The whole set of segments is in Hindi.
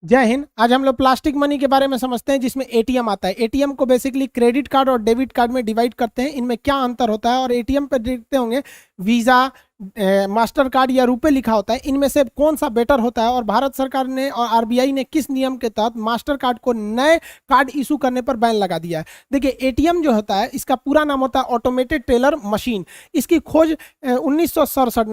जय हिंद। आज हम लोग प्लास्टिक मनी के बारे में समझते हैं, जिसमें एटीएम आता है। एटीएम को बेसिकली क्रेडिट कार्ड और डेबिट कार्ड में डिवाइड करते हैं। इनमें क्या अंतर होता है, और एटीएम पे देखते होंगे वीज़ा, मास्टर कार्ड या रुपए लिखा होता है। इनमें से कौन सा बेटर होता है, और भारत सरकार ने और आरबीआई ने किस नियम के तहत मास्टर कार्ड को नए कार्ड इशू करने पर बैन लगा दिया है। देखिए, एटीएम जो होता है, इसका पूरा नाम होता है ऑटोमेटेड टेलर मशीन। इसकी खोज 1967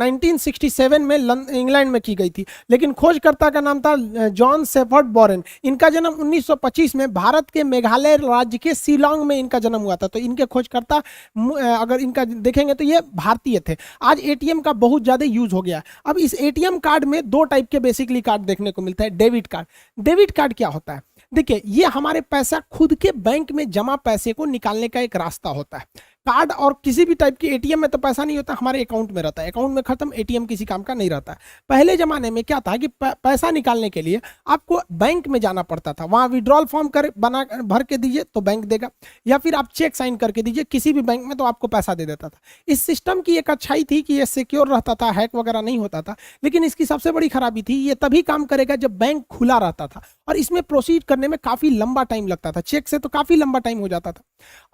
में इंग्लैंड में की गई थी, लेकिन खोजकर्ता का नाम था जॉन सेफर्ड बोरेन। इनका जन्म 1925 में भारत के मेघालय राज्य के शिलोंग में इनका जन्म हुआ था। तो इनके खोजकर्ता अगर इनका देखेंगे तो ये भारतीय थे। आज एटीएम का बहुत ज्यादा यूज हो गया। अब इस एटीएम कार्ड में दो टाइप के बेसिकली कार्ड देखने को मिलता है। Debit card. डेबिट कार्ड क्या होता है? देखिए, ये हमारे पैसा खुद के बैंक में जमा पैसे को निकालने का एक रास्ता होता है। कार्ड और किसी भी टाइप की एटीएम में तो पैसा नहीं होता, हमारे अकाउंट में रहता है। अकाउंट में खत्म, एटीएम किसी काम का नहीं रहता है। पहले जमाने में क्या था कि पैसा निकालने के लिए आपको बैंक में जाना पड़ता था। वहां विड्रॉल फॉर्म कर बना भर के दीजिए तो बैंक देगा, या फिर आप चेक साइन करके दीजिए किसी भी बैंक में तो आपको पैसा दे देता था। इस सिस्टम की एक अच्छाई थी कि ये सिक्योर रहता था, हैक वगैरह नहीं होता था। लेकिन इसकी सबसे बड़ी खराबी थी, ये तभी काम करेगा जब बैंक खुला रहता था, और इसमें प्रोसीड करने में काफी लंबा टाइम लगता था। चेक से तो काफी लंबा टाइम हो जाता था,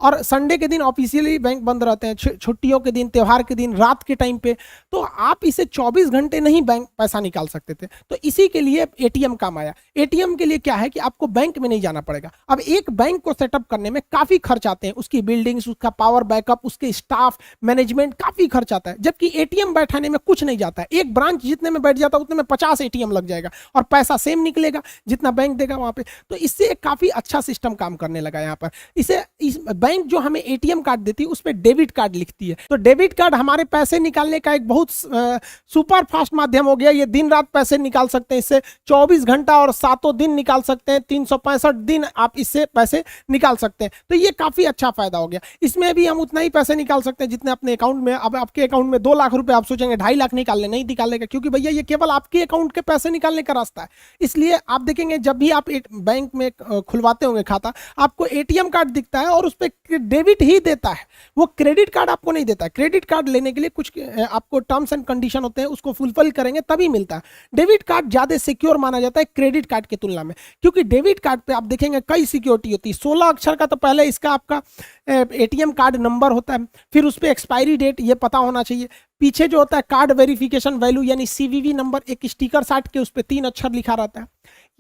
और संडे के दिन ऑफिशियली बैंक बंद रहते हैं, छुट्टियों के दिन, त्योहार के दिन, रात के टाइम पे तो आप इसे 24 घंटे नहीं बैंक पैसा निकाल सकते थे। तो इसी के लिए एटीएम काम आया। एटीएम के लिए क्या है कि आपको बैंक में नहीं जाना पड़ेगा। अब एक बैंक को सेटअप करने में काफी खर्च आते हैं, उसकी बिल्डिंग्स, उसका पावर बैकअप, उसके स्टाफ, मैनेजमेंट, काफी खर्च आता है। जबकि एटीएम बैठाने में कुछ नहीं जाता है। एक ब्रांच जितने में बैठ जाता है उतने में 50 एटीएम लग जाएगा, और पैसा सेम निकलेगा जितना बैंक देगा वहां पे। तो इससे एक काफी अच्छा सिस्टम काम करने लगा यहाँ पर। इस बैंक जो हमें एटीएम कार्ड देती है उस पर डेबिट कार्ड लिखती है। तो डेबिट कार्ड हमारे पैसे निकालने का एक बहुत सुपर फास्ट माध्यम हो गया। ये दिन रात पैसे निकाल सकते हैं इससे, 24 घंटा और 7 दिन निकाल सकते हैं, 365 दिन आप इससे पैसे निकाल सकते हैं। तो ये काफी अच्छा फायदा हो गया। इसमें भी हम उतना ही पैसे निकाल सकते हैं जितने अपने अकाउंट में। अब आपके अकाउंट में 2 लाख रुपए, आप सोचेंगे 2.5 लाख निकालने, नहीं निकालेगा, क्योंकि भैया ये केवल आपके अकाउंट के पैसे निकालने का रास्ता है। इसलिए आप देखेंगे जब भी आप बैंक में खुलवाते होंगे खाता, आपको एटीएम कार्ड दिखता है और उस पर डेबिट ही देता है, वो क्रेडिट कार्ड आपको नहीं देता है। क्रेडिट कार्ड लेने के लिए कुछ आपको टर्म्स एंड कंडीशन होते हैं, उसको फुलफिल करेंगे तभी मिलता है। डेबिट कार्ड ज्यादा सिक्योर माना जाता है क्रेडिट कार्ड की तुलना में, क्योंकि डेबिट कार्ड पे आप देखेंगे कई सिक्योरिटी होती है। 16 अक्षर का तो पहले इसका आपका एटीएम कार्ड नंबर होता है, फिर उस पर एक्सपायरी डेट ये पता होना चाहिए। पीछे जो होता है कार्ड वेरिफिकेशन वैल्यू यानी सीवीवी नंबर, एक स्टिकर साट के उस पर 3 अक्षर लिखा रहता है।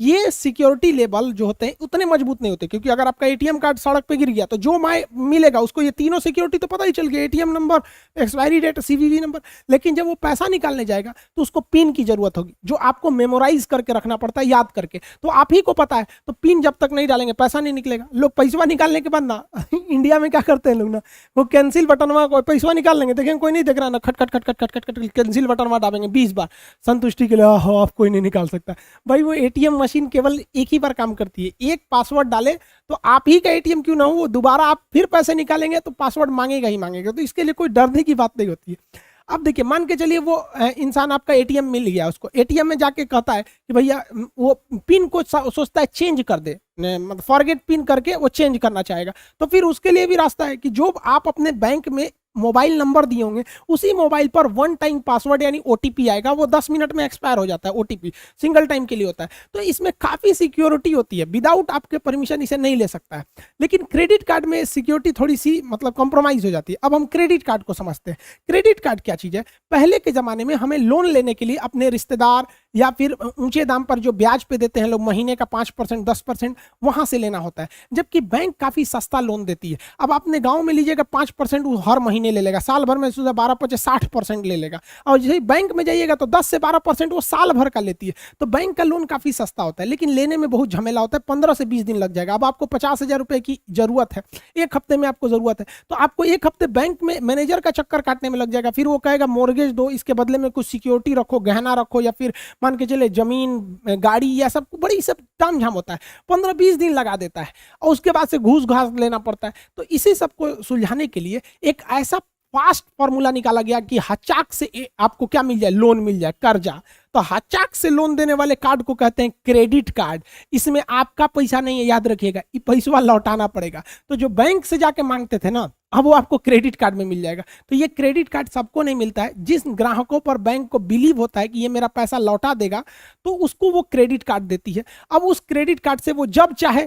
ये सिक्योरिटी लेवल जो होते हैं उतने मजबूत नहीं होते, क्योंकि अगर आपका एटीएम कार्ड सड़क पे गिर गया तो जो माए मिलेगा उसको ये तीनों सिक्योरिटी तो पता ही चल गया, ATM number, expiry date, CVV number. लेकिन जब वो पैसा निकालने जाएगा तो उसको पिन की जरूरत होगी, जो आपको मेमोराइज करके रखना पड़ता है, याद करके। तो आप ही को पता है, तो पिन जब तक नहीं डालेंगे पैसा नहीं निकलेगा। लोग पैसा निकालने के बाद ना इंडिया में क्या करते हैं लोग ना, वो कैंसिल बटन में पैसा निकाल लेंगे, देखेंगे कोई नहीं देख रहा ना, खट खट खट खट खट खट खट कैंसिल बटन में दाबेंगे 20 बार संतुष्टि के लिए। आप कोई नहीं निकाल सकता। भाई वो एटीएम मशीन केवल एक ही बार काम करती है। एक पासवर्ड डाले तो आप ही का एटीएम क्यों ना हो, वो दोबारा आप फिर पैसे निकालेंगे तो पासवर्ड मांगेगा ही मांगेगा। तो इसके लिए कोई डरने की बात नहीं होती है। अब देखिए, मान के चलिए वो इंसान आपका एटीएम मिल गया, उसको एटीएम में जाके कहता है कि भैया वो पिन को सोचता है चेंज कर दे, मतलब फॉरगेट पिन करके वो चेंज करना चाहेगा। तो फिर उसके लिए भी रास्ता है कि जो आप अपने बैंक में मोबाइल नंबर दिए होंगे उसी मोबाइल पर 1 टाइम पासवर्ड यानी ओटीपी आएगा। वो 10 मिनट में एक्सपायर हो जाता है, ओटीपी सिंगल टाइम के लिए होता है। तो इसमें काफी सिक्योरिटी होती है, विदाउट आपके परमिशन इसे नहीं ले सकता है। लेकिन क्रेडिट कार्ड में सिक्योरिटी थोड़ी सी मतलब कॉम्प्रोमाइज हो जाती है। अब हम क्रेडिट कार्ड को समझते हैं। क्रेडिट कार्ड क्या चीज है? पहले के जमाने में हमें लोन लेने के लिए अपने रिश्तेदार या फिर ऊंचे दाम पर जो ब्याज पे देते हैं लोग, महीने का 5% 10%, वहां से लेना होता है, जबकि बैंक काफी सस्ता लोन देती है। अब आपने गांव में लीजिएगा 5% वो हर महीने ले लेगा, साल भर में 12-50-60% ले लेगा। और जैसे बैंक में जाइएगा तो 10 से 12% वो साल भर का लेती है। तो बैंक का लोन काफी सस्ता होता है, लेकिन लेने में बहुत झमेला होता है, 15 से 20 दिन लग जाएगा। अब आपको 50,000 रुपए की जरूरत है, 1 हफ्ते में आपको जरूरत है, तो आपको 1 हफ्ते बैंक में मैनेजर का चक्कर काटने में लग जाएगा। फिर वो कहेगा मोर्गेज दो, इसके बदले में कुछ सिक्योरिटी रखो, गहना रखो, या फिर मान के चले जमीन, गाड़ी, या सब बड़ी सब ताम झाम होता है। 15-20 दिन लगा देता है, और उसके बाद से घूस घास लेना पड़ता है। तो इसी सबको सुलझाने के लिए एक ऐसा फास्ट फॉर्मूला निकाला गया कि हचाक से आपको क्या मिल जाए, लोन मिल जाए, कर्जा। तो हचाक से लोन देने वाले कार्ड को कहते हैं क्रेडिट कार्ड। इसमें आपका पैसा नहीं है, याद रखिएगा, ये पैसा लौटाना पड़ेगा। तो जो बैंक से जाके मांगते थे ना, अब वो आपको क्रेडिट कार्ड में मिल जाएगा। तो ये क्रेडिट कार्ड सबको नहीं मिलता है। जिस ग्राहकों पर बैंक को बिलीव होता है कि ये मेरा पैसा लौटा देगा, तो उसको वो क्रेडिट कार्ड देती है। अब उस क्रेडिट कार्ड से वो जब चाहे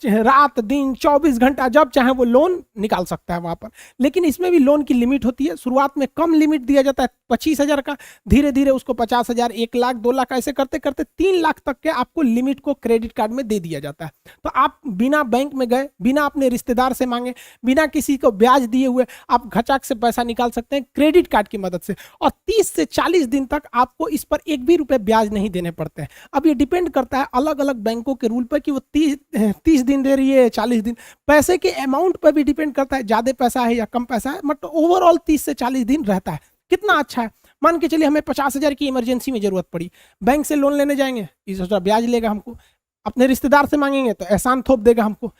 रात दिन 24 घंटा जब चाहे वो लोन निकाल सकता है वहां पर। लेकिन इसमें भी लोन की लिमिट होती है। शुरुआत में कम लिमिट दिया जाता है 25,000 का, धीरे धीरे उसको 50,000, 1 लाख, 2 लाख ऐसे करते करते 3 लाख तक के आपको लिमिट को क्रेडिट कार्ड में दे दिया जाता है। तो आप बिना बैंक में गए, बिना अपने रिश्तेदार से मांगे, बिना किसी को ब्याज दिए हुए आप घचाक से पैसा निकाल सकते हैं क्रेडिट कार्ड की मदद से। और 30 से 40 दिन तक आपको इस पर एक भी रुपए ब्याज नहीं देने पड़ते हैं। अब ये डिपेंड करता है अलग अलग बैंकों के रूल पर कि वो 30 दिन दे रही है, 40 दिन, पैसे के अमाउंट पर भी डिपेंड करता है, ज्यादा पैसा है या कम पैसा है। मतलब ओवरऑल 30 से 40 दिन रहता है। कितना अच्छा है। मान के चलिए हमें 50,000 की इमरजेंसी में जरूरत पड़ी, बैंक से लोन लेने जाएंगे, इसका ब्याज लेगा हमको। अपने रिश्तेदार से मांगेंगे तो एहसान थोप देगा हमको।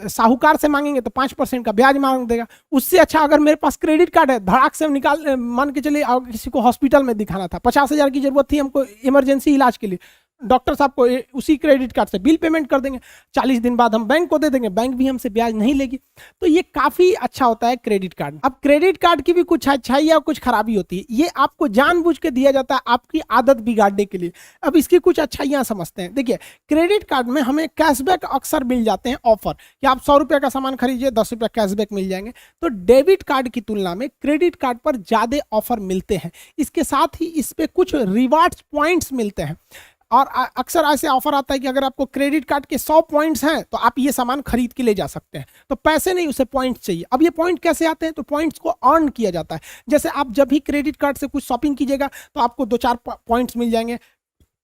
साहूकार से मांगेंगे तो 5% का ब्याज मांग देगा। उससे अच्छा अगर मेरे पास क्रेडिट कार्ड है, धड़ाक से निकाल, मान के चलिए किसी को हॉस्पिटल में दिखाना था, 50,000 की जरूरत थी हमको इमरजेंसी इलाज के लिए, डॉक्टर साहब को उसी क्रेडिट कार्ड से बिल पेमेंट कर देंगे, 40 दिन बाद हम बैंक को दे देंगे, बैंक भी हमसे ब्याज नहीं लेगी। तो ये काफी अच्छा होता है क्रेडिट कार्ड। अब क्रेडिट कार्ड की भी कुछ अच्छाई और कुछ खराबी होती है। ये आपको जानबूझ के दिया जाता है आपकी आदत बिगाड़ने के लिए। अब इसकी कुछ अच्छाइयां समझते हैं। देखिए, क्रेडिट कार्ड में हमें कैशबैक अक्सर मिल जाते हैं, ऑफर कि आप 100 रुपये का सामान खरीदिए, 10 रुपये कैशबैक मिल जाएंगे। तो डेबिट कार्ड की तुलना में क्रेडिट कार्ड पर ज्यादा ऑफर मिलते हैं। इसके साथ ही इस पे कुछ रिवार्ड्स पॉइंट्स मिलते हैं। और अक्सर ऐसे ऑफर आता है कि अगर आपको क्रेडिट कार्ड के 100 पॉइंट्स हैं तो आप ये सामान खरीद के ले जा सकते हैं। तो पैसे नहीं, उसे पॉइंट्स चाहिए। अब ये पॉइंट कैसे आते हैं? तो पॉइंट्स को अर्न किया जाता है। जैसे आप जब भी क्रेडिट कार्ड से कुछ शॉपिंग कीजिएगा तो आपको 2-4 पॉइंट्स मिल जाएंगे।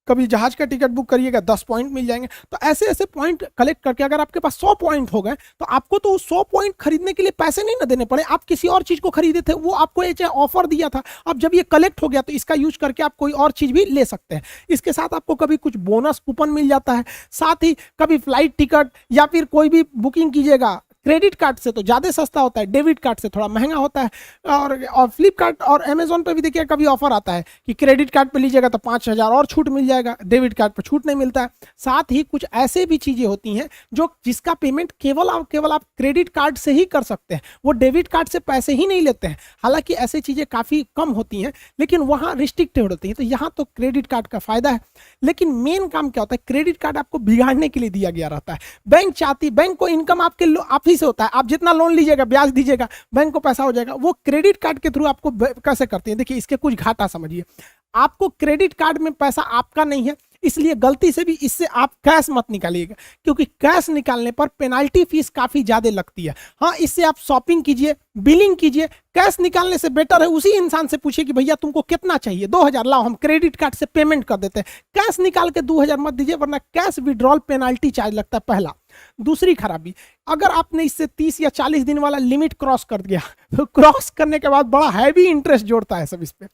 कभी जहाज का टिकट बुक करिएगा 10 पॉइंट मिल जाएंगे। तो ऐसे ऐसे पॉइंट कलेक्ट करके अगर आपके पास 100 पॉइंट हो गए तो आपको तो 100 पॉइंट खरीदने के लिए पैसे नहीं ना देने पड़े। आप किसी और चीज को खरीदे थे, वो आपको ये ऑफर दिया था। अब जब ये कलेक्ट हो गया तो इसका यूज करके आप कोई और चीज भी ले सकते हैं। इसके साथ आपको कभी कुछ बोनस कूपन मिल जाता है। साथ ही कभी फ्लाइट टिकट या फिर कोई भी बुकिंग कीजिएगा क्रेडिट कार्ड से तो ज़्यादा सस्ता होता है, डेबिट कार्ड से थोड़ा महंगा होता है। और फ्लिपकार्ट और अमेजोन पे भी देखिए कभी ऑफर आता है कि क्रेडिट कार्ड पे लीजिएगा तो 5,000 और छूट मिल जाएगा, डेबिट कार्ड पे छूट नहीं मिलता है। साथ ही कुछ ऐसे भी चीज़ें होती हैं जो जिसका पेमेंट केवल आप क्रेडिट कार्ड से ही कर सकते हैं, वो डेबिट कार्ड से पैसे ही नहीं लेते हैं। हालांकि ऐसी चीज़ें काफ़ी कम होती हैं लेकिन वहाँ रिस्ट्रिक्टेड होती हैं। तो यहाँ तो क्रेडिट कार्ड का फायदा है। लेकिन मेन काम क्या होता है, क्रेडिट कार्ड आपको बिगाड़ने के लिए दिया गया रहता है। बैंक को इनकम आप ही से होता है। आप जितना लोन लीजिएगा, ब्याज दीजिएगा, बैंक को पैसा हो जाएगा। वो क्रेडिट कार्ड के थ्रू आपको कैसे करते हैं, देखिए इसके कुछ घाटा समझिए। आपको क्रेडिट कार्ड में पैसा आपका नहीं है, इसलिए गलती से भी इससे आप कैश मत निकालिएगा, क्योंकि कैश निकालने पर पेनाल्टी फीस काफी ज्यादा लगती है। हाँ, इससे आप शॉपिंग कीजिए, बिलिंग कीजिए। कैश निकालने से बेटर है उसी इंसान से पूछिए कि भैया तुमको कितना चाहिए, 2,000 लाओ, हम क्रेडिट कार्ड से पेमेंट कर देते हैं। कैश निकाल के 2,000 मत दीजिए, वरना कैश विड्रॉल पेनाल्टी चार्ज लगता है, पहला। दूसरी खराबी, अगर आपने इससे 30 या 40 दिन वाला लिमिट क्रॉस कर दिया तो क्रॉस करने के बाद बड़ा हैवी इंटरेस्ट जोड़ता है सब इस पे।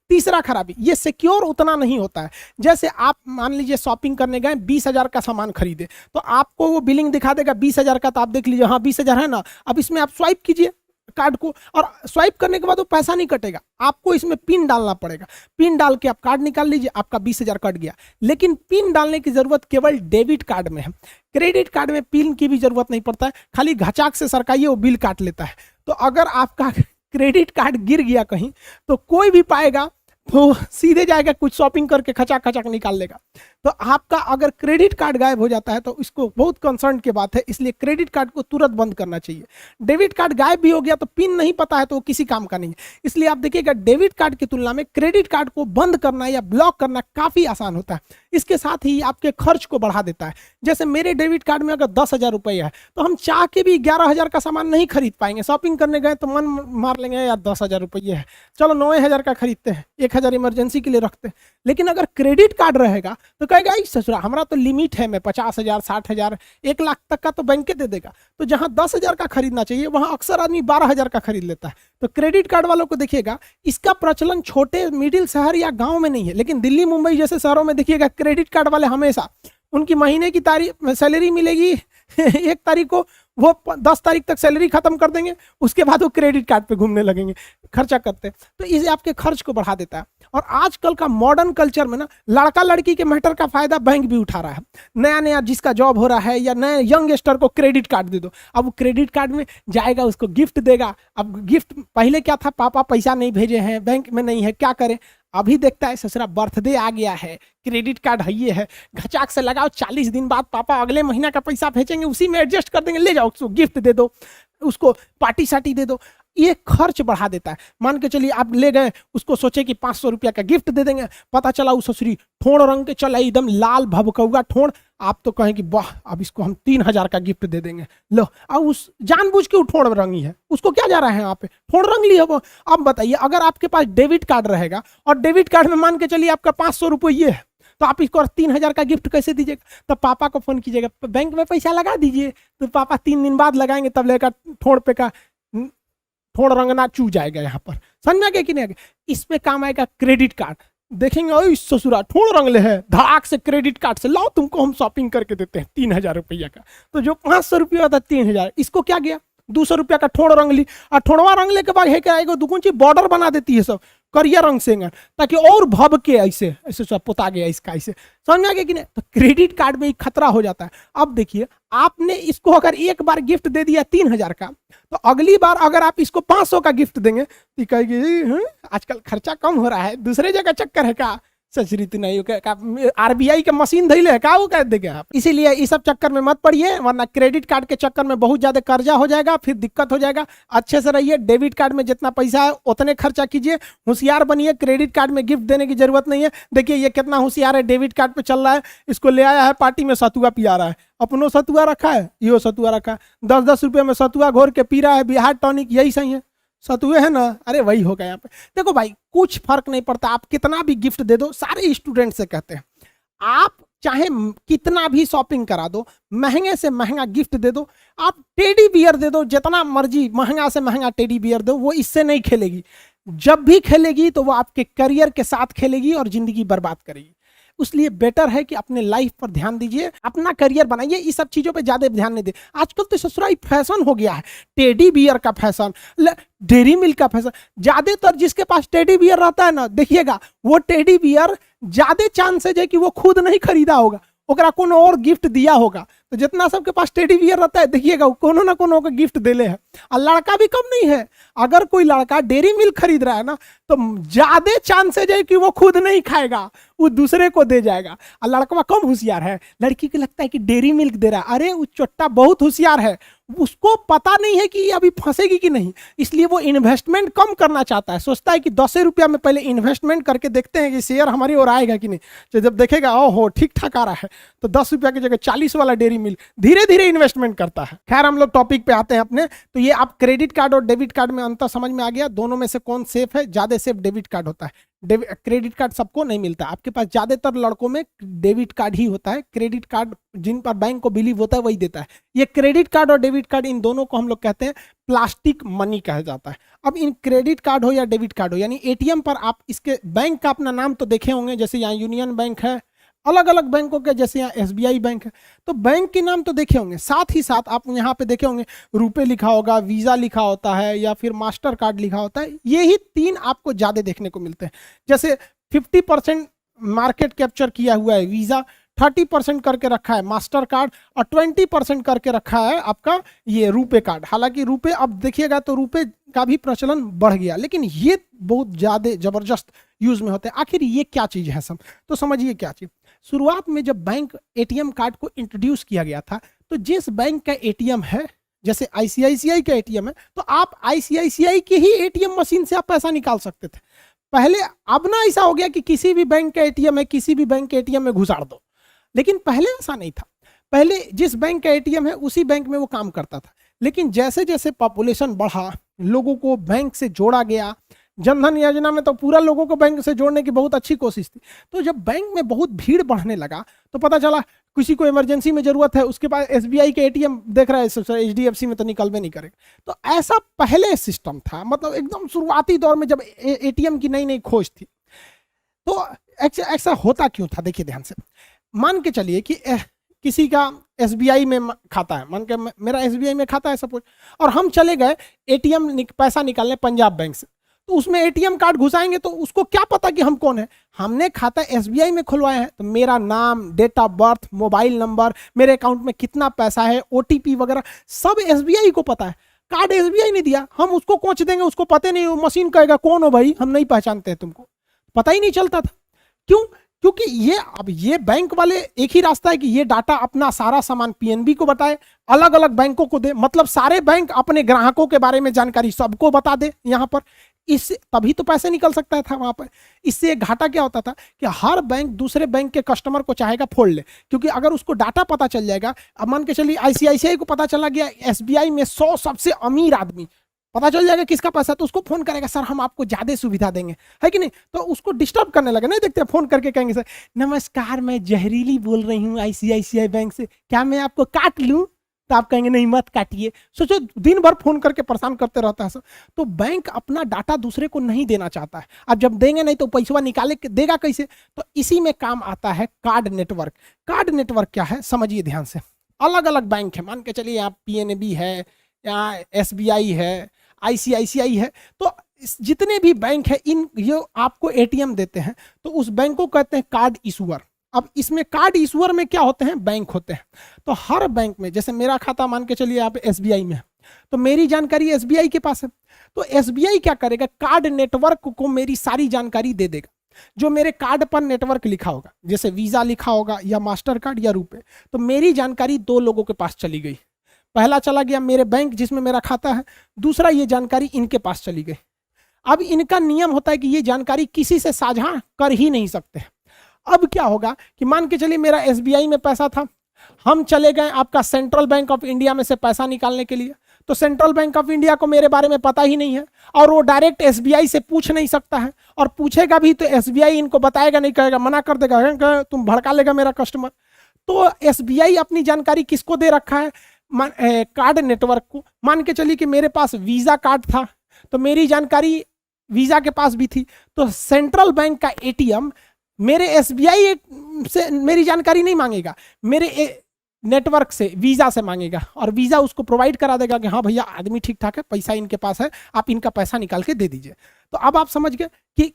तीसरा खराबी, ये सिक्योर उतना नहीं होता है। जैसे आप मान लीजिए शॉपिंग करने गए, 20,000 का सामान खरीदे, तो आपको वो बिलिंग दिखा देगा 20,000 का, तो आप देख लीजिए हाँ 20,000 है ना। अब इसमें आप स्वाइप कीजिए कार्ड को, और स्वाइप करने के बाद वो पैसा नहीं कटेगा, आपको इसमें पिन डालना पड़ेगा। पिन डाल के आप कार्ड निकाल लीजिए, आपका 20,000 कट गया। लेकिन पिन डालने की जरूरत केवल डेबिट कार्ड में है। क्रेडिट कार्ड में पिन की भी जरूरत नहीं पड़ता है, खाली घचाक से सरकाइए, वो बिल काट लेता है। तो अगर आपका क्रेडिट कार्ड गिर गया कहीं तो कोई भी पाएगा तो सीधे जाएगा, कुछ शॉपिंग करके खचाक खचाक निकाल लेगा। तो आपका अगर क्रेडिट कार्ड गायब हो जाता है तो इसको बहुत कंसर्न की बात है, इसलिए क्रेडिट कार्ड को तुरंत बंद करना चाहिए। डेबिट कार्ड गायब भी हो गया तो पिन नहीं पता है तो वो किसी काम का नहीं है। इसलिए आप देखिएगा डेबिट कार्ड की तुलना में क्रेडिट कार्ड को बंद करना या ब्लॉक करना काफी आसान होता है। इसके साथ ही आपके खर्च को बढ़ा देता है। जैसे मेरे डेबिट कार्ड में अगर 10,000 रुपये है तो हम चाह के भी 11,000 का सामान नहीं खरीद पाएंगे। शॉपिंग करने गए तो मन मार लेंगे यार 10,000 रुपये है, चलो 9,000 का खरीदते हैं, 1,000 इमरजेंसी के लिए रखते हैं। लेकिन अगर क्रेडिट कार्ड रहेगा तो कहेगा ससुरा हमारा तो लिमिट है, मैं 50,000, 60,000, 1 लाख तक का तो बैंक दे देगा। तो जहां 10,000 का खरीदना चाहिए वहां अक्सर आदमी 12,000 का खरीद लेता है। तो क्रेडिट कार्ड वालों को देखिएगा, इसका प्रचलन छोटे मिडिल शहर या गांव में नहीं है, लेकिन दिल्ली मुंबई जैसे शहरों में देखिएगा क्रेडिट कार्ड वाले हमेशा, उनकी महीने की तारीख सैलरी मिलेगी 1 तारीख को वो 10 तारीख तक सैलरी खत्म कर देंगे, उसके बाद वो क्रेडिट कार्ड पे घूमने लगेंगे, खर्चा करते। तो इसे आपके खर्च को बढ़ा देता है। और आजकल का मॉडर्न कल्चर में ना लड़का लड़की के मैटर का फायदा बैंक भी उठा रहा है। नया नया जिसका जॉब हो रहा है या नए यंगस्टर को क्रेडिट कार्ड दे दो, अब वो क्रेडिट कार्ड में जाएगा, उसको गिफ्ट देगा। अब गिफ्ट पहले क्या था, पापा पैसा नहीं भेजे हैं, बैंक में नहीं है, क्या करें। अभी देखता है ससुरा बर्थडे आ गया है, क्रेडिट कार्ड है ये है, घचाक से लगाओ, 40 दिन बाद पापा अगले महीना का पैसा भेजेंगे, उसी में एडजस्ट कर देंगे, ले जाओ, उसको गिफ्ट दे दो, उसको पार्टी साटी दे दो। ये खर्च बढ़ा देता है। मान के चलिए आप ले गए, उसको सोचे कि 500 रुपया का गिफ्ट दे देंगे, पता चला उस ससुरी ठोड़ रंग के चला, एकदम लाल भभकौआ ठोड़। आप तो कहें कि वाह, अब इसको हम 3000 का गिफ्ट दे देंगे। लो, अब उस जानबूझ के ठोड़ रंगी है, उसको क्या जा रहा है, यहाँ पे ठोड़ रंग ली है वो। अब बताइए, अगर आपके पास डेबिट कार्ड रहेगा और डेबिट कार्ड में मान के चलिए आपका 500 रुपये है, तो आप इसको 3000 का गिफ्ट कैसे दीजिएगा। तो पापा को फोन कीजिएगा, बैंक में पैसा लगा दीजिए, तो पापा 3 दिन बाद लगाएंगे, तब लेकर ठोड़ पे का ठोड़ रंगना चू जाएगा। यहाँ पर समझ में आ गया कि नहीं आ गया। इसमें काम आएगा क्रेडिट कार्ड। देखेंगे ओ ससुरा ठोड़ रंगले है, धड़ाक से क्रेडिट कार्ड से लाओ, तुमको हम शॉपिंग करके देते हैं 3000 रुपया का। तो जो 500 रुपया था 3000, इसको क्या गया 200 रुपया का ठोड़ रंग ली। और ठोड़वा रंगले के बाद है क्या, एगो दुगुन बॉर्डर बना देती है सब करिया रंग से, ताकि और भब के ऐसे ऐसे सब पोता गया इसका, ऐसे समझ में आ गया कि नहीं। तो क्रेडिट कार्ड में खतरा हो जाता है। अब देखिए, आपने इसको अगर एक बार गिफ्ट दे दिया 3000 का, तो अगली बार अगर आप इसको 500 का गिफ्ट देंगे तो कहेगी आजकल खर्चा कम हो रहा है, दूसरे जगह चक्कर है का, सचरित नहीं, आरबीआई के मशीन धैले है का, वो कह देंगे आप। इसीलिए इस सब चक्कर में मत पड़िए, वरना क्रेडिट कार्ड के चक्कर में बहुत ज्यादा कर्जा हो जाएगा, फिर दिक्कत हो जाएगा। अच्छे से रहिए, डेबिट कार्ड में जितना पैसा है उतने खर्चा कीजिए, होशियार बनिए। क्रेडिट कार्ड में गिफ्ट देने की जरूरत नहीं है। देखिए ये कितना होशियार है, डेबिट कार्ड पे चल रहा है, इसको ले आया है पार्टी में सतुआ पिया रहा है, अपनो सतुआ रखा है, यो सतुआ रखा है, 10-10 रुपये में सतुआ घोर के पी रहा है, बिहार टॉनिक, यही सही है, सतुए है ना। अरे वही होगा यहाँ पे। देखो भाई, कुछ फर्क नहीं पड़ता, आप कितना भी गिफ्ट दे दो। सारे स्टूडेंट से कहते हैं, आप चाहे कितना भी शॉपिंग करा दो, महंगे से महंगा गिफ्ट दे दो, आप टेडी बियर दे दो, जितना मर्जी महंगा से महंगा टेडी बियर दो, वो इससे नहीं खेलेगी। जब भी खेलेगी तो वो आपके करियर के साथ खेलेगी और जिंदगी बर्बाद करेगी। इसलिए बेटर है कि अपने लाइफ पर ध्यान दीजिए, अपना करियर बनाइए, इस सब चीजों पे ज्यादा ध्यान नहीं दे। आजकल तो ससुराई फैशन हो गया है, टेडी बियर का फैशन, डेयरी मिल्क का फैशन। ज्यादातर जिसके पास टेडी बियर रहता है ना, देखिएगा वो टेडी बियर ज्यादा चांसेज है कि वो खुद नहीं खरीदा होगा, ओकरा कोनो और गिफ्ट दिया होगा। तो जितना सबके पास टेडी बियर रहता है, देखिएगा कोनो ना कोनो को गिफ्ट देले है। और लड़का भी कम नहीं है, अगर कोई लड़का डेयरी मिल्क खरीद रहा है ना, तो ज्यादा चांसेज है कि वो खुद नहीं खाएगा, वो दूसरे को दे जाएगा। और लड़का कम होशियार है, लड़की को लगता है कि डेयरी मिल्क दे रहा है, अरे वो चोट्टा बहुत होशियार है, उसको पता नहीं है कि ये अभी फंसेगी कि नहीं, इसलिए वो इन्वेस्टमेंट कम करना चाहता है। सोचता है कि 10 रुपया में पहले इन्वेस्टमेंट करके देखते हैं कि शेयर हमारी ओर आएगा कि नहीं। तो जब देखेगा ओहो ठीक ठाक आ रहा है, तो 10 रुपया की जगह 40 वाला डेयरी मिल्क धीरे धीरे इन्वेस्टमेंट करता है। खैर, हम लोग टॉपिक पे आते हैं अपने। तो ये आप क्रेडिट कार्ड और डेबिट कार्ड में अंतर समझ में आ गया। दोनों में से कौन सेफ है? ज्यादा सेफ डेबिट कार्ड होता है। क्रेडिट कार्ड सबको नहीं मिलता, आपके पास ज्यादातर लड़कों में डेबिट कार्ड ही होता है। क्रेडिट कार्ड जिन पर बैंक को बिलीव होता है वही देता है। ये क्रेडिट कार्ड और डेबिट कार्ड, इन दोनों को हम लोग कहते हैं प्लास्टिक मनी कहा जाता है। अब इन क्रेडिट कार्ड हो या डेबिट कार्ड हो, यानी एटीएम पर आप इसके बैंक का अपना नाम तो देखे होंगे, जैसे यहाँ यूनियन बैंक है, अलग अलग बैंकों के, जैसे यहाँ एसबीआई बैंक है, तो बैंक के नाम तो देखे होंगे। साथ ही साथ आप यहाँ पे देखे होंगे रुपए लिखा होगा, वीजा लिखा होता है, या फिर मास्टर कार्ड लिखा होता है। ये ही 3 आपको ज्यादा देखने को मिलते हैं। जैसे 50% मार्केट कैप्चर किया हुआ है वीजा, 30% करके रखा है मास्टर कार्ड, और 20% करके रखा है आपका ये रुपए कार्ड। हालांकि रुपए अब देखिएगा तो रुपए का भी प्रचलन बढ़ गया, लेकिन ये बहुत ज्यादा जबरदस्त यूज में होते हैं। आखिर ये क्या चीज है सब, तो समझिए क्या चीज। शुरुआत में जब बैंक एटीएम कार्ड को इंट्रोड्यूस किया गया था, तो जिस बैंक का एटीएम है, जैसे आईसीआईसीआई का एटीएम है, तो आप आईसीआईसीआई के ही एटीएम मशीन से आप पैसा निकाल सकते थे पहले। अब ना ऐसा हो गया कि किसी भी बैंक का एटीएम है, किसी भी बैंक के एटीएम में घुसाड़ दो, लेकिन पहले ऐसा नहीं था। पहले जिस बैंक का एटीएम है उसी बैंक में वो काम करता था। लेकिन जैसे जैसे पॉपुलेशन बढ़ा, लोगों को बैंक से जोड़ा गया, जनधन योजना में तो पूरा लोगों को बैंक से जोड़ने की बहुत अच्छी कोशिश थी। तो जब बैंक में बहुत भीड़ बढ़ने लगा, तो पता चला किसी को इमरजेंसी में जरूरत है, उसके पास एसबीआई के एटीएम देख रहा है, एचडीएफसी में तो निकलवे नहीं करेगा। तो ऐसा पहले सिस्टम था, मतलब एकदम शुरुआती दौर में जब एटीएम की नई नई खोज थी। तो ऐसा होता क्यों था, देखिए ध्यान से। मान के चलिए कि किसी का एसबीआई में खाता है, मान के मेरा एसबीआई में खाता है सपोज, और हम चले गए एटीएम पैसा निकालने पंजाब बैंक से, तो उसमें एटीएम कार्ड घुसाएंगे तो उसको क्या पता कि हम कौन है। हमने खाता एसबीआई में खुलवाया है तो मेरा नाम, date of birth, mobile number, मेरे अकाउंट में कितना पैसा है, ओटीपी वगैरह सब एसबीआई को पता है। कार्ड एसबीआई ने दिया, हम उसको कोच देंगे, उसको पता नहीं, मशीन कहेगा कौन हो भाई, हम नहीं पहचानते हैं तुमको, पता ही नहीं चलता था। क्यों? क्योंकि ये अब ये बैंक वाले एक ही रास्ता है कि ये डाटा अपना सारा सामान पीएनबी को बताए, अलग अलग बैंकों को दे, मतलब सारे बैंक अपने ग्राहकों के बारे में जानकारी सबको बता दे यहाँ पर, इससे तभी तो पैसे निकल सकता था वहां पर। इससे घाटा क्या होता था कि हर बैंक दूसरे बैंक के कस्टमर को चाहेगा फोड़ ले, क्योंकि अगर उसको डाटा पता चल जाएगा, अब मान के चलिए आईसीआईसीआई को पता चला गया एसबीआई में 100 सबसे अमीर आदमी, पता चल जाएगा किसका पैसा, तो उसको फोन करेगा सर हम आपको ज्यादा सुविधा देंगे, है कि नहीं, तो उसको डिस्टर्ब करने लगे। नहीं देखते फोन करके कहेंगे सर नमस्कार मैं जहरीली बोल रही हूँ आईसीआईसीआई बैंक से, क्या मैं आपको काट लूं, तो आप कहेंगे नहीं मत काटिए। सोचो दिन भर फोन करके परेशान करते रहता है सर। तो बैंक अपना डाटा दूसरे को नहीं देना चाहता है, अब जब देंगे नहीं तो पैसा निकाले देगा कैसे, तो इसी में काम आता है कार्ड नेटवर्क। कार्ड नेटवर्क क्या है समझिए ध्यान से, अलग अलग बैंक है, मान के चलिए यहाँ पीएनबी है, यहाँ एसबीआई है, आईसीआईसीआई है, तो जितने भी बैंक है इन ये आपको एटीएम देते हैं तो उस बैंक को कहते हैं कार्ड इशूअर। अब इसमें कार्ड इशूअर में क्या होते हैं, बैंक होते हैं। तो हर बैंक में जैसे मेरा खाता मान के चलिए आप एसबीआई में है, तो मेरी जानकारी एसबीआई के पास है, तो एसबीआई क्या करेगा, कार्ड नेटवर्क को मेरी सारी जानकारी दे देगा। जो मेरे कार्ड पर नेटवर्क लिखा होगा, जैसे वीजा लिखा होगा या मास्टर कार्ड या रुपए, तो मेरी जानकारी 2 लोगों के पास चली गई। पहला चला गया मेरे बैंक जिसमें मेरा खाता है, दूसरा ये जानकारी इनके पास चली गई। अब इनका नियम होता है कि ये जानकारी किसी से साझा कर ही नहीं सकते। अब क्या होगा कि मान के चलिए मेरा एसबीआई में पैसा था, हम चले गए आपका सेंट्रल बैंक ऑफ इंडिया में से पैसा निकालने के लिए, तो सेंट्रल बैंक ऑफ इंडिया को मेरे बारे में पता ही नहीं है और वो डायरेक्ट एसबीआई से पूछ नहीं सकता है, और पूछेगा भी तो एसबीआई इनको बताएगा नहीं, कहेगा मना कर देगा, तुम भड़का लेगा मेरा कस्टमर। तो एसबीआई अपनी जानकारी किसको दे रखा है, कार्ड नेटवर्क को। मान के चलिए कि मेरे पास वीजा कार्ड था तो मेरी जानकारी वीजा के पास भी थी, तो सेंट्रल बैंक का एटीएम मेरे एसबीआई से मेरी जानकारी नहीं मांगेगा, मेरे नेटवर्क से वीजा से मांगेगा, और वीजा उसको प्रोवाइड करा देगा कि हाँ भैया आदमी ठीक ठाक है, पैसा इनके पास है, आप इनका पैसा निकाल के दे दीजिए। तो अब आप समझ गए कि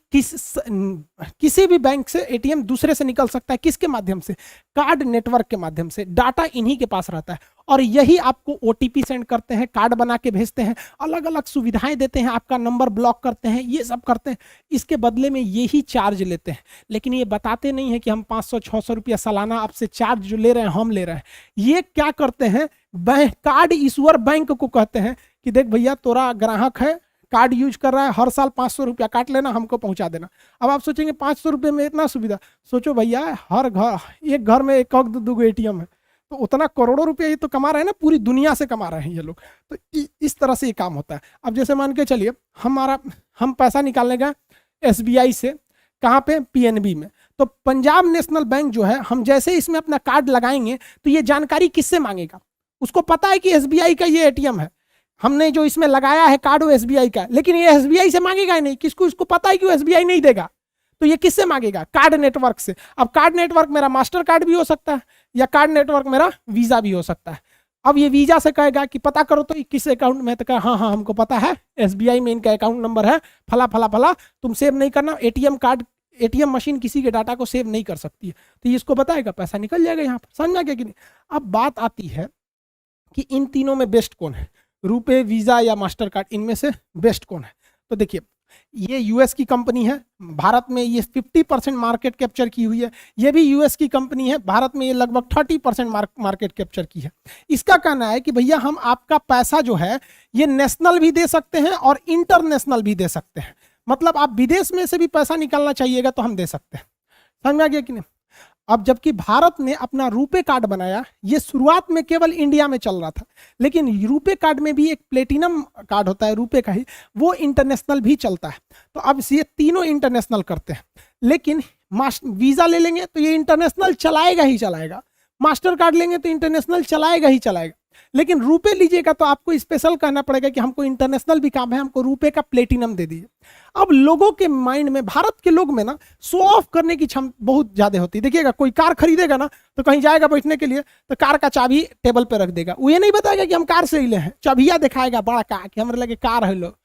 किसी भी बैंक से एटीएम दूसरे से निकल सकता है, किसके माध्यम से, कार्ड नेटवर्क के माध्यम से। डाटा इन्हीं के पास रहता है और यही आपको ओटीपी सेंड करते हैं, कार्ड बना के भेजते हैं, अलग अलग सुविधाएं देते हैं, आपका नंबर ब्लॉक करते हैं, ये सब करते हैं, इसके बदले में यही चार्ज लेते हैं। लेकिन ये बताते नहीं है कि हम 500-600 रुपया सालाना आपसे चार्ज जो ले रहे हैं हम ले रहे हैं। ये क्या करते हैं, कार्ड इशूअर बैंक को कहते हैं कि देख भैया तोरा ग्राहक है, कार्ड यूज कर रहा है, हर साल 500 रुपया काट लेना, हमको पहुंचा देना। अब आप सोचेंगे 500 रुपये में इतना सुविधा, सोचो भैया हर घर, एक घर में एक दो एटीएम है, तो उतना करोड़ों रुपया ये तो कमा रहे हैं ना, पूरी दुनिया से कमा रहे हैं ये लोग। तो इस तरह से ये काम होता है। अब जैसे मान के चलिए हम पैसा निकालने गए एसबीआई से, कहाँ पे, पीएनबी में, तो पंजाब नेशनल बैंक जो है, हम जैसे इसमें अपना कार्ड लगाएंगे तो ये जानकारी किससे मांगेगा, उसको पता है कि एसबीआई का ये एटीएम है, हमने जो इसमें लगाया है कार्ड वो एसबीआई का, लेकिन ये एसबीआई से मांगेगा ही नहीं, किसको, इसको पता है कि वो एसबीआई नहीं देगा, तो ये किससे मांगेगा, कार्ड नेटवर्क से। अब कार्ड नेटवर्क मेरा मास्टर कार्ड भी हो सकता है या कार्ड नेटवर्क मेरा वीजा भी हो सकता है। अब ये वीजा से कहेगा कि पता करो तो किस अकाउंट में, तो कहा हाँ हाँ हमको पता है, एसबीआई में इनका अकाउंट नंबर है फला फला फला, तुम सेव नहीं करना, एटीएम कार्ड, एटीएम मशीन किसी के डाटा को सेव नहीं कर सकती है, तो ये इसको बताएगा, पैसा निकल जाएगा यहाँ पर। समझ गया कि नहीं। अब बात आती है कि इन तीनों में बेस्ट कौन है, रुपए, वीजा या मास्टर कार्ड, इनमें से बेस्ट कौन है। तो देखिए ये यूएस की कंपनी है, भारत में ये 50% मार्केट कैप्चर की हुई है, ये भी यूएस की कंपनी है, भारत में ये लगभग 30% मार्केट कैप्चर की है। इसका कहना है कि भैया हम आपका पैसा जो है ये नेशनल भी दे सकते हैं और इंटरनेशनल भी दे सकते हैं, मतलब आप विदेश में से भी पैसा निकालना चाहिएगा तो हम दे सकते हैं। समझ में आ गया कि नहीं। अब जबकि भारत ने अपना रुपे कार्ड बनाया, ये शुरुआत में केवल इंडिया में चल रहा था, लेकिन रुपे कार्ड में भी एक प्लेटिनम कार्ड होता है रुपे का ही, वो इंटरनेशनल भी चलता है। तो अब ये तीनों इंटरनेशनल करते हैं, लेकिन वीजा ले लेंगे तो ये इंटरनेशनल चलाएगा ही चलाएगा, मास्टर कार्ड लेंगे तो इंटरनेशनल चलाएगा ही चलाएगा। लेकिन रुपए लीजिएगा तो आपको स्पेशल कहना पड़ेगा कि हमको इंटरनेशनल भी काम है, हमको रुपए का प्लेटिनम दे दीजिए। अब लोगों के माइंड में, भारत के लोग में ना शो ऑफ करने की क्षमता बहुत ज्यादा होती है। देखिएगा कोई कार खरीदेगा ना तो कहीं जाएगा बैठने के लिए तो कार का चाबी टेबल पे रख देगा, वो ये नहीं बताएगा कि हम कार से ले हैं, चाबिया दिखाएगा बड़ा कार कि हमारे लगे कार है, लोग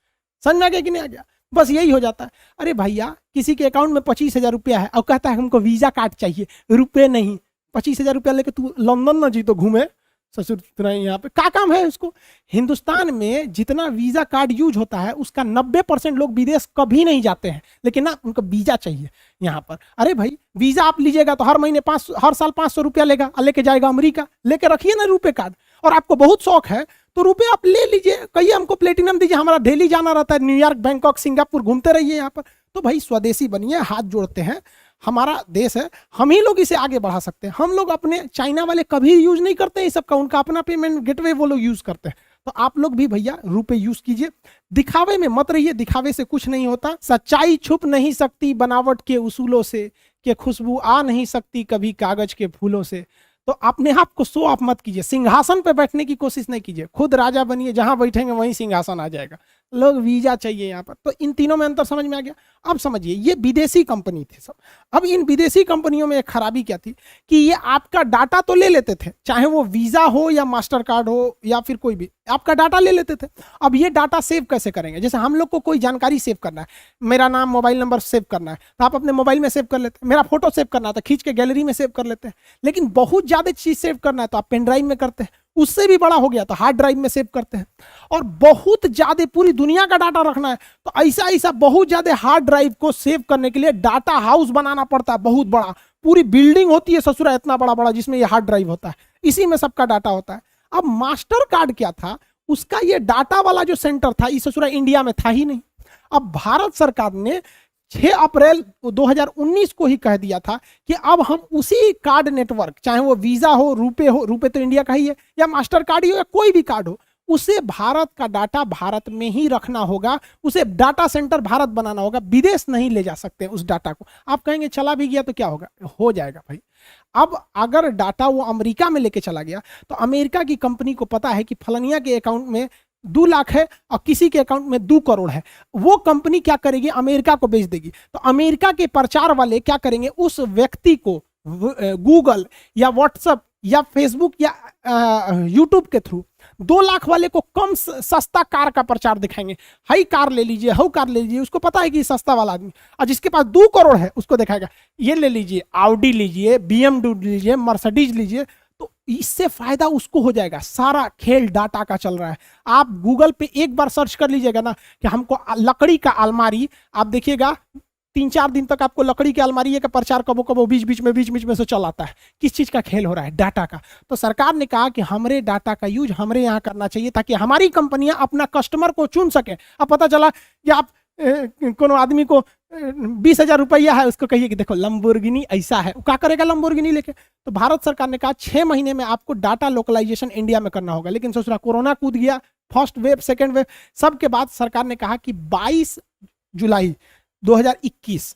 समझ में आ गया कि नहीं आ गया, बस यही हो जाता है। अरे भैया किसी के अकाउंट में 25,000 रुपया है और कहता है हमको वीजा कार्ड चाहिए, रुपए नहीं, 25,000 रुपया लेके तू लंदन ना जी तो घूमे ससुर तुरा यहाँ पे क्या काम है उसको। हिंदुस्तान में जितना वीजा कार्ड यूज होता है उसका 90% लोग विदेश कभी नहीं जाते हैं, लेकिन ना उनको वीजा चाहिए यहाँ पर। अरे भाई वीजा आप लीजिएगा तो हर महीने हर साल 500 रुपया लेगा और लेके जाएगा अमेरिका, लेके रखिए ना रुपए कार्ड। और आपको बहुत शौक है तो रुपए आप ले लीजिए, कहिए हमको प्लेटिनम दीजिए, हमारा डेली जाना रहता है, न्यूयॉर्क, बैंकॉक, सिंगापुर घूमते रहिए यहाँ पर। तो भाई स्वदेशी बनिए, हाथ जोड़ते हैं, हमारा देश है, हम ही लोग इसे आगे बढ़ा सकते हैं। हम लोग अपने, चाइना वाले कभी यूज नहीं करते हैं सबका, उनका अपना पेमेंट गेटवे वो लोग यूज करते हैं। तो आप लोग भी भैया रुपए यूज कीजिए, दिखावे में मत रहिए, दिखावे से कुछ नहीं होता। सच्चाई छुप नहीं सकती बनावट के उसूलों से, कि खुशबू आ नहीं सकती कभी कागज के फूलों से। तो अपने आप को शो ऑफ मत कीजिए, सिंहासन पे बैठने की कोशिश नहीं कीजिए, खुद राजा बनिए, जहां बैठेंगे वहीं सिंहासन आ जाएगा। लोग वीजा चाहिए यहाँ पर। तो इन तीनों में अंतर समझ में आ गया। अब समझिए ये विदेशी कंपनी थी सब। अब इन विदेशी कंपनियों में एक खराबी क्या थी कि ये आपका डाटा तो ले लेते थे, चाहे वो वीजा हो या मास्टर कार्ड हो या फिर कोई भी, आपका डाटा ले लेते थे। अब ये डाटा सेव कैसे करेंगे? जैसे हम लोग को कोई जानकारी सेव करना है, मेरा नाम, मोबाइल नंबर सेव करना है तो आप अपने मोबाइल में सेव कर लेते हैं, मेरा फोटो सेव करना है तो खींच के गैलरी में सेव कर लेते हैं। लेकिन बहुत ज्यादा चीज सेव करना है तो आप पेन ड्राइव में करते हैं, उससे भी बड़ा हो गया तो हार्ड ड्राइव में सेव करते हैं। और बहुत ज्यादा पूरी दुनिया का डाटा रखना है तो ऐसा बहुत ज्यादा हार्ड ड्राइव को सेव करने के लिए डाटा हाउस बनाना पड़ता है, बहुत बड़ा, पूरी बिल्डिंग होती है ससुरा इतना बड़ा बड़ा, जिसमें ये हार्ड ड्राइव होता है, इसी में सबका डाटा होता है। अब मास्टर कार्ड क्या था, उसका ये डाटा वाला जो सेंटर था इस ससुरा इंडिया में था ही नहीं। अब भारत सरकार ने 6 अप्रैल 2019 को ही कह दिया था कि अब हम उसी कार्ड नेटवर्क, चाहे वो वीजा हो, रुपए तो इंडिया का ही है, या मास्टर कार्ड ही हो या कोई भी कार्ड हो, उसे भारत का डाटा भारत में ही रखना होगा, उसे डाटा सेंटर भारत बनाना होगा, विदेश नहीं ले जा सकते उस डाटा को। आप कहेंगे चला भी गया तो क्या होगा? हो जाएगा भाई। अब अगर डाटा वो अमेरिका में लेके चला गया तो अमेरिका की कंपनी को पता है कि फलनिया के अकाउंट में 2 लाख है और किसी के अकाउंट में 2 करोड़ है, वो कंपनी क्या करेगी? अमेरिका को बेच देगी। तो अमेरिका के प्रचार वाले क्या करेंगे? उस व्यक्ति को गूगल या व्हाट्सएप या फेसबुक या यूट्यूब के थ्रू 2 लाख वाले को कम सस्ता कार का प्रचार दिखाएंगे, हाई कार ले लीजिए, हाउ कार ले लीजिए, उसको पता है कि सस्ता वाला आदमी। और जिसके पास 2 करोड़ है उसको दिखाएगा ये ले लीजिए, ऑडी लीजिए, BMW लीजिए, मर्सिडीज लीजिए। तो इससे फायदा उसको हो जाएगा। सारा खेल डाटा का चल रहा है। आप गूगल पे एक बार सर्च कर लीजिएगा ना कि हमको लकड़ी का अलमारी, आप देखिएगा 3-4 दिन तक आपको लकड़ी की अलमारी का प्रचार कबो कबो बीच बीच में से चल आता है। किस चीज का खेल हो रहा है? डाटा का। तो सरकार ने कहा कि हमारे डाटा का यूज हमरे यहाँ करना चाहिए ताकि हमारी कंपनियां अपना कस्टमर को चुन सके। अब पता चला कि आप कोनो आदमी को 20,000 रुपया है, उसको कहिए कि देखो लंबोर्गिनी ऐसा है, क्या करेगा लंबोर्गिनी लेके? तो भारत सरकार ने कहा 6 महीने में आपको डाटा लोकलाइजेशन इंडिया में करना होगा। लेकिन सोच रहा कोरोना कूद गया, फर्स्ट वेव, सेकेंड वेव, सबके बाद सरकार ने कहा कि 22 जुलाई 2021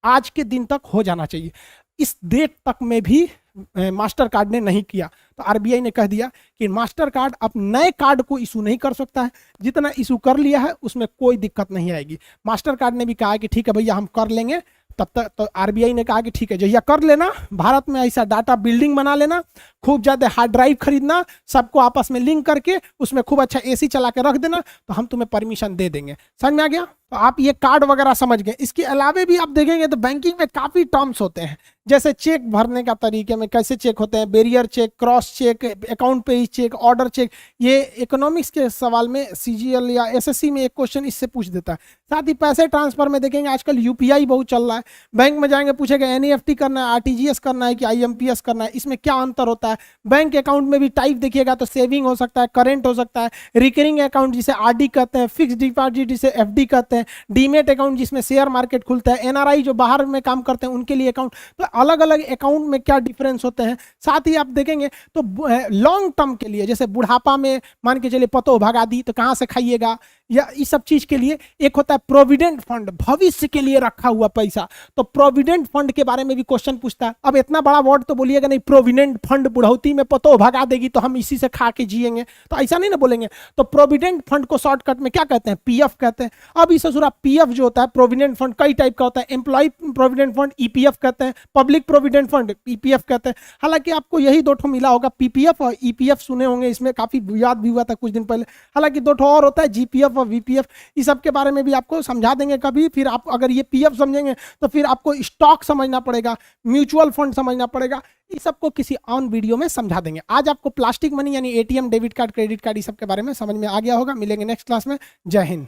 आज के दिन तक हो जाना चाहिए। इस डेट तक में भी मास्टर कार्ड ने नहीं किया। तो आरबीआई ने कह दिया कि मास्टर कार्ड अब नए कार्ड को इशू नहीं कर सकता है, जितना इशू कर लिया है उसमें कोई दिक्कत नहीं आएगी। मास्टर कार्ड ने भी कहा कि ठीक है भैया हम कर लेंगे। तब तक तो आरबीआई ने कहा कि ठीक है जहिया कर लेना, भारत में ऐसा डाटा बिल्डिंग बना लेना, खूब ज्यादा हार्ड ड्राइव खरीदना, सबको आपस में लिंक करके उसमें खूब अच्छा एसी चला के रख देना, तो हम तुम्हें परमिशन दे देंगे। समझ में आ गया? तो आप ये कार्ड वगैरह समझ गए। इसके अलावे भी आप देखेंगे तो बैंकिंग में काफी टर्म्स होते हैं, जैसे चेक भरने का तरीके में कैसे चेक होते हैं, bearer cheque, cross cheque, account payee cheque, order cheque. ये इकोनॉमिक्स के सवाल में सीजीएल या एसएससी में एक क्वेश्चन इससे पूछ देता है। साथ ही पैसे ट्रांसफर में देखेंगे आजकल यूपीआई बहुत चल रहा है। बैंक में जाएंगे पूछेगा एनईएफटी करना है, आरटीजीएस करना है कि आईएमपीएस करना है, इसमें क्या अंतर होता है। बैंक अकाउंट में भी टाइप देखिएगा तो सेविंग हो सकता है, करेंट हो सकता है, रिकरिंग अकाउंट जिसे आरडी कहते हैं, फिक्स डिपॉजिट जिसे एफडी कहते हैं, डीमेट अकाउंट जिसमें शेयर मार्केट खुलता है, एनआरआई जो बाहर में काम करते हैं उनके लिए अकाउंट। तो अलग अलग अकाउंट में क्या डिफरेंस होते हैं। साथ ही आप देखेंगे तो लॉन्ग टर्म के लिए, जैसे बुढ़ापा में मान के चलिए पतो भगा दी तो कहाँ से खाइएगा, या इस सब चीज के लिए। एक होता है प्रोविडेंट फंड, भविष्य के लिए रखा हुआ पैसा, तो प्रोविडेंट फंड के बारे में भी क्वेश्चन पूछता है। अब इतना बड़ा वर्ड तो बोलिएगा नहीं, प्रोविडेंट फंड बुढ़ौती में पतो भगा देगी तो हम इसी से खा के जिएंगे, तो ऐसा नहीं ना बोलेंगे। तो प्रोविडेंट फंड को शॉर्टकट में क्या कहते हैं, पीएफ कहते हैं। अब इस ससुरा पीएफ जो होता है, प्रोविडेंट फंड कई टाइप का होता है, एम्प्लॉय प्रोविडेंट फंड ईपीएफ कहते हैं, पब्लिक प्रोविडेंट फंड पीपीएफ कहते हैं। हालांकि आपको यही दो ठो मिला होगा, पीपीएफ और ईपीएफ सुने होंगे, इसमें काफी विवाद भी हुआ था कुछ दिन पहले। हालांकि दो ठो और होता है, जीपीएफ और वीपीएफ, इस सब के बारे में भी आपको समझा देंगे कभी। फिर आप अगर ये पीएफ समझेंगे तो फिर आपको स्टॉक समझना पड़ेगा, म्यूचुअल फंड समझना पड़ेगा, इस सबको किसी ऑन वीडियो में समझा देंगे। आज आपको प्लास्टिक मनी यानी ATM, debit card, credit card, इस सब के बारे में समझ में आ गया होगा। मिलेंगे नेक्स्ट क्लास में। जय हिंद।